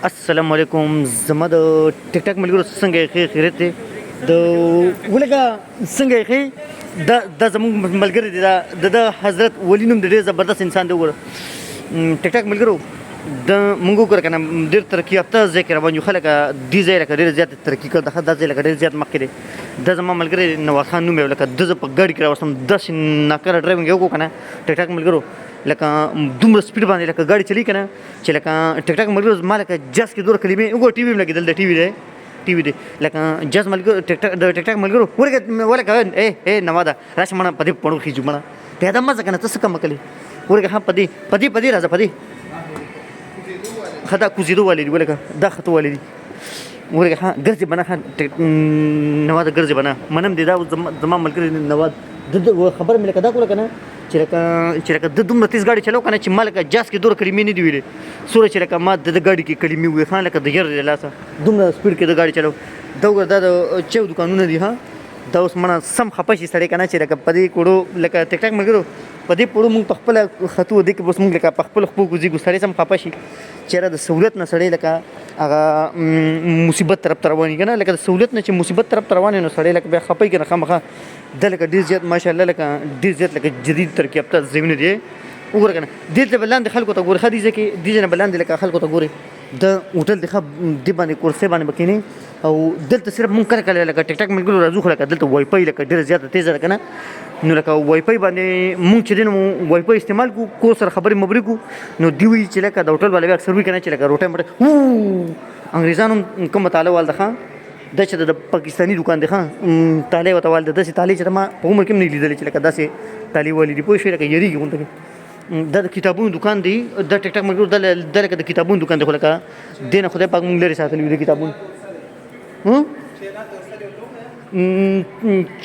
السلام علیکم زما د ټیک ټاک ملګرو څنګه یې خیریت دی د ولګه څنګه یې دا زموږ ملګری دی د حضرت ولی نوم د ډېر زبردست انسان دی وګوره ټیک ټاک ملګرو د مونږ وګوره که نه ډېر ترقي یافته ځای کې روان یو خلک دې ځای لکه ډېر زیات ترقي کړ دا ځای لکه ډېر زیات مخکې دی دا زما ملګری نواز خان نوم یې لکه ده زه په ګاډي کې راوستم داسې ناکاره ډرایوینګ یې وکړو که نه ټیک ټاک ملګرو لکه دومره سپیډ باندې لکه ګاډي چلي که نه چې لکه ټیک ټاک ملګرو ما لکه جاز کې دوره کلمې وګوره ټي وي هم لګېدل د ټي وي دی لکه جاز ملګرو د ټیک ټاک ملګرو ولکه اے نواده راشه مړه په دې پړو خېجو مړه پیاده مزه که نه ته څه کمه کړې ورګه ها په دې راځه په دې ښه دا کوزېدو والی دي ولکه دا خطو والی دي ورګه ها ګرځې به نه ښه نواده ګرځې به نه منم دی دا زما ملګری نواد خبره مې لکه دا کړله که نه چې لکه د دومره تیز ګاډي چلو که نه چې ما لکه جاز کې دوره کلمې نه دي ویلې څومره چې لکه ما د ګاډي کې کلمې وویې ښه لکه د ير د لاسه دومره سپیډ کې د ګاډي چلو دا وګوره دا د چیو دوکانونه دي ها دا اوس مړه سم خفه شي سړی که نه چې لکه په دې کوړو لکه ټیک ټاک ملګرو په دې پړو مونږ په خپله خطو دې کې بس مونږ لکه په خپلو خپو ګوزېږو سړی سم خفه شي چېرې د سهولت نه سړی لکه هغه مصیبت طرف ته روان وي که نه لکه د سهولت نه چې مصیبت طرف ته روان وي نو سړی لکه بیا خفه که نه خامخا دا لکه ډېر زیات ماشاءالله لکه ډېر زیات لکه جدید ترقي یافته ځایونه دي وګوره که نه دې ته به لاندې خلکو ته ګورې ښه دې ځای کې دې ځای نه به لاندې لکه خلکو ته ګورې د هوټل د ښه دې باندې کورسۍ باندې به کښېنې او دلته صرف مونږ کله کله لکه ټیک ټاک ملګرو راځو خو لکه دلته وای فای لکه ډېره زیاته تیزه ده که نه نو لکه وای فای باندې مونږ چې دی نو وای فای استعمال کړو کور سره خبرې مبرې کړو نو دوی وایي چې لکه د هوټل والا بیا اکثر وایي که نه چې لکه روټۍ مټۍ انګریزانو کوم مطالعه وال ده ښه دا چې د پاکستاني دوکان دی ښه تالې ورته وال ده داسې تالې چې ما په عمر کې هم نه لیدلې چې لکه داسې تالې والي دي پوه شوې لکه یېرېږي غونته کې دا د کتابونو دوکان دی دا ټیک ټاک ملګرو دا لکه د کتابونو دوکان دی خو لکه دې نه خدای پاک مونږ لرې ساتلي وي د کتابونو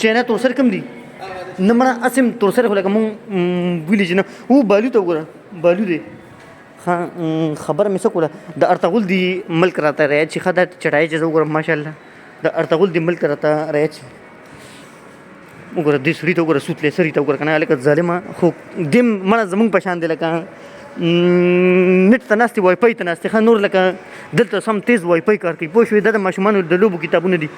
چینه تور سره کم دي نه مړه هسې هم تور سره خو لکه مونږ ویلي چې نه بالو ته وګوره بالو دی ښه خبره مې څه کوله د ارطغرل دی ملک راته رایاد شي ښه دا چټایي چې زه وګورم ماشاءالله د ارطغرل دی ملک راته رایاد شي وګوره دې سړي ته وګوره سوتلی سړي ته وګوره که نه لکه ظالمه خو دې مړه زموږ په شان دی لکه نت ته ناست دی وای فای ته ناست دی ښه نور لکه دلته سم تیز وای فای کار کوي پوه شوې دا د ماشومانو د لوبو کتابونه دي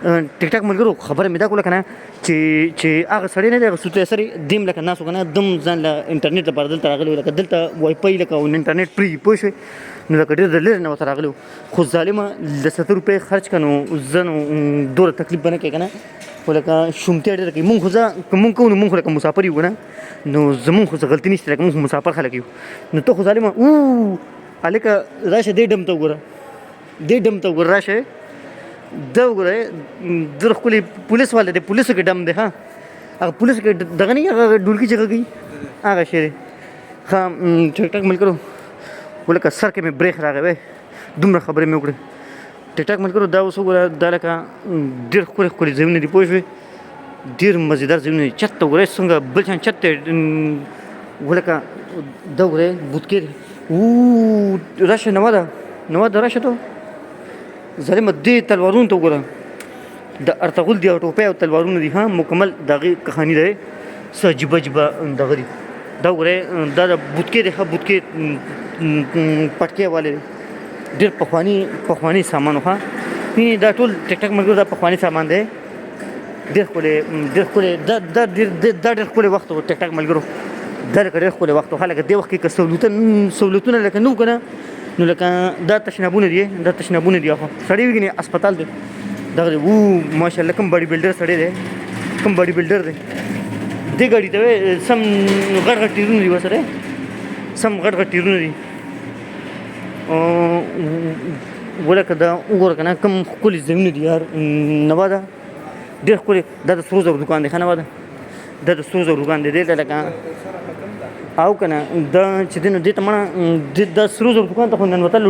ټیک ټاک ملګرو خبره مې دا کوله که نه چې هغه سړی نه دی هغه سوتلی سړی دیم لکه ناست و که نه دم ځان له انټرنېټ لپاره دلته راغلی و لکه دلته وای فای لکه انټرنېټ فري پوه شوې نو لکه ډېر د لرې نه ورته راغلی و خو ظالمه د 70 روپۍ خرچ کړه نو زه نو دومره تکلیف به نه کوې که نه خو لکه شومتیا ډېره کوي مونږ خو که مونږ کوو نو مونږ خو لکه مسافر یو که نه نو زمونږ خو څه غلطي نشته لکه مونږ مسافر خلک یو نو ته خو ظالمه هلکه راشه دې ډم ته وګوره راشه دا وګوره در ښکلې پولیس والا دی پولیسو کې ډم دی ښه هغه پولیسو کې دغه نه هغه ډولکي چې غږوي هغه شی دی ښه ټیک ټاک ملګرو ولکه سر کې مې بریک راغی وی دومره خبرې مې وکړې ټیک ټاک ملګرو دا اوس وګوره دا لکه ډېر ښکلې ځایونه دي پوه شوې ډېر مزېدار ځایونه دي چت ته وګورئ څنګه بل شان چت دی ولکه دا وګورئ بوتکې دی راشه نواده راشه ته ظالمه دې تلوارونو ته وګوره د ارطغرل دی او ټوپۍ او تلوارونه دي ها مکمل د هغې کهاني دی څه عجیبه دغه دي دا وګورئ دا د بوتکې دی ښه بوتکې پټکې والی دی ډېر پخواني سامان ښه دا ټول ټیک ټاک ملګرو دا پخواني سامان دی ډېر ښکلی دا ډېر ښکلی وخت و ټیک ټاک ملګرو دا لکه ډېر ښکلی وخت و ښه لکه دې وخت کې که سهولتونه لکه نه وو که نه نو لکه دا تشنابونه دي خو سړی وي که نه اسپتال دی دغه دی ماشاءالله کوم باډي بلډر سړی دی دې ګاډي ته وایي سم غټ ټیرونه دي ورسره سم غټ ټیرونه دي ولکه دا وګوره که نه کوم ښکلي ځایونه دي یار نواده ډېر ښکلي دا د سرو زرو دوکان دی ښه نواده دا د سرو زرو دوکان دی دې ته لکه او که نه دا چې دی نو دې ته مړه دا سرو زرو دوکان ته خو ننوتل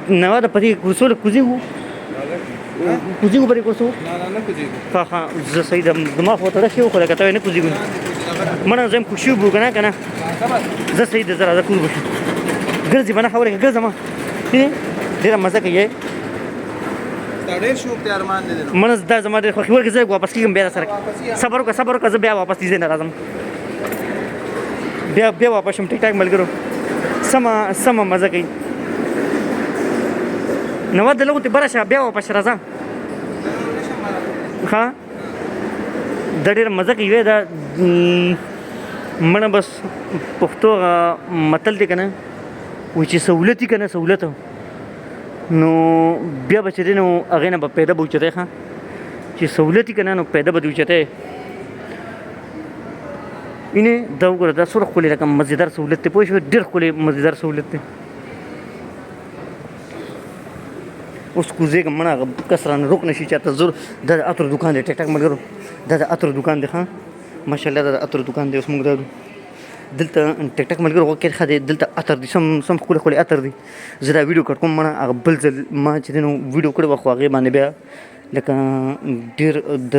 نواده په دې کورسو لږ کوزېږو په دې کورسو ښه زه صحیح دماغ ورته راشي خو لکه ته وایې نه کوزېږو مړه زه هم کوشي وبو که نه زه صحیح ده زه راځه کوز به شم ګرځې به نه خبرې که ګرځه ما ډېره مزه کوي منځ دا زما ډېر خوښي ورکړې زه واپس کېږم بیا در سره صبر وکړه زه بیا واپس دې ځای نه راځم بیا واپس شم ټیک ټاک ملګرو سمه مزه کوي نو د لغو ته براشه بیا واپس راځه ها د ډېر مزه کوي دا مړه بس پښتو متل دی که نه وایي چې سهولت وي که نه سهولت نو بیا به چې دی نو هغې نه به پیدا به اوچتی ښه چې سهولت وي که نه نو پیدا به دې اوچتی اینې دا وګوره دا څومره ښکلی لکه مزېدار سهولت دی پوه شوې ډېر ښکلی مزېدار سهولت دی اوس کوزېږم مړه هغه کس رانه روک نه شي چاته زور دا د عطرو دوکان دی ټک ټک ملګرو دا د عطرو دوکان دی ښه ماشاءالله دا د عطرو دوکان دی اوس موږ دا دلته ټک ټک ملګرو غوږ کې ښه دی دلته عطر دي سم ښکلی ښکلی عطر دي زه دا ویډیو کټ کوم مړه هغه بل ځل ما چې دی نو ویډیو کړی وه خو هغې باندې بیا لکه ډېر د